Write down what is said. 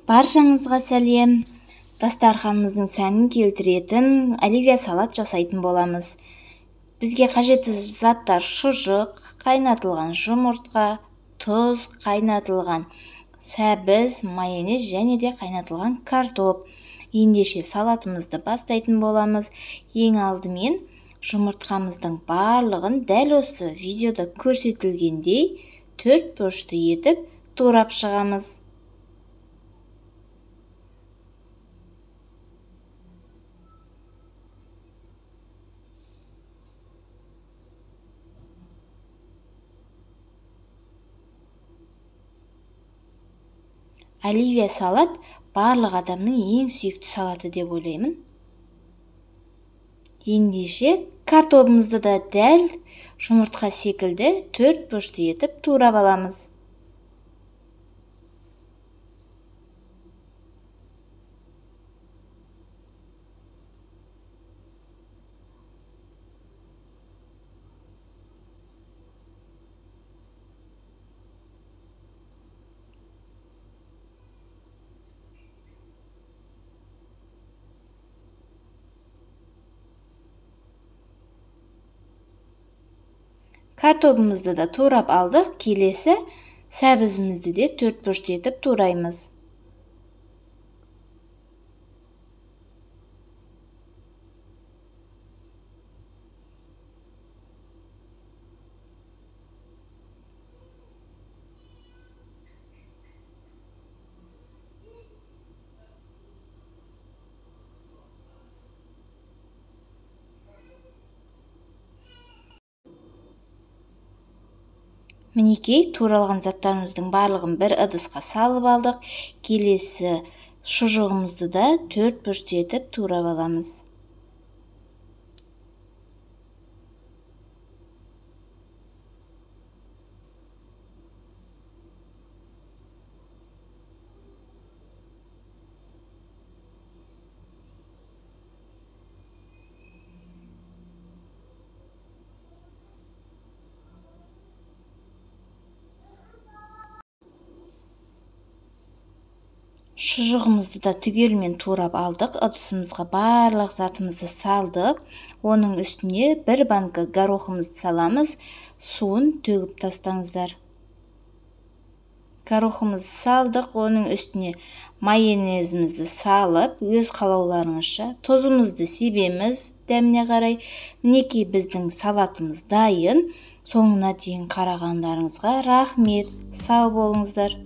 Баршаңызға сәлем. Дастарханымыздың сәнін келтіретін оливье салат жасайтын боламыз. Бізге қажетті заттар шұжық, қайнатылған жұмыртқа, тұз, қайнатылған сәбіз, майонез және де қайнатылған картоп. Ендеше салатымызды бастайтын боламыз. Ең алдымен жұмыртқамыздың барлығын дәл осы видеода көрсетілгендей 4 бөлшекті етіп турап шығамыз. Оливье салат барлық адамның ең сүйікті салаты деп ойлаймын. Ендеше картопымызды да дәл жұмыртқа секілді 4 бөлшекті етіп турап аламыз. Картопымызды да турап алдық. Келесі сәбізімізді де 4 бөлшекті етіп тураймыз. Мінекей, туралған заттарымыздың барлығын бір ыдысқа салып алдық. Келесі шұжығымызды да 4 бөлшекті етіп турап аламыз. Шұжығымызды да түгелімен турап алдық. Ыдысымызға барлық затымызды салдық. Оның үстіне бір банка горохымызды саламыз. Суын төгіп тастаңыздар. Горохымызды салдық. Оның үстіне майонезімізді салып, өз қалауларыңызша тұзымызды себеміз дәміне қарай. Мінекей, біздің салатымыз дайын. Соңына дейін қарағандарыңызға рахмет. Сау болыңыздар.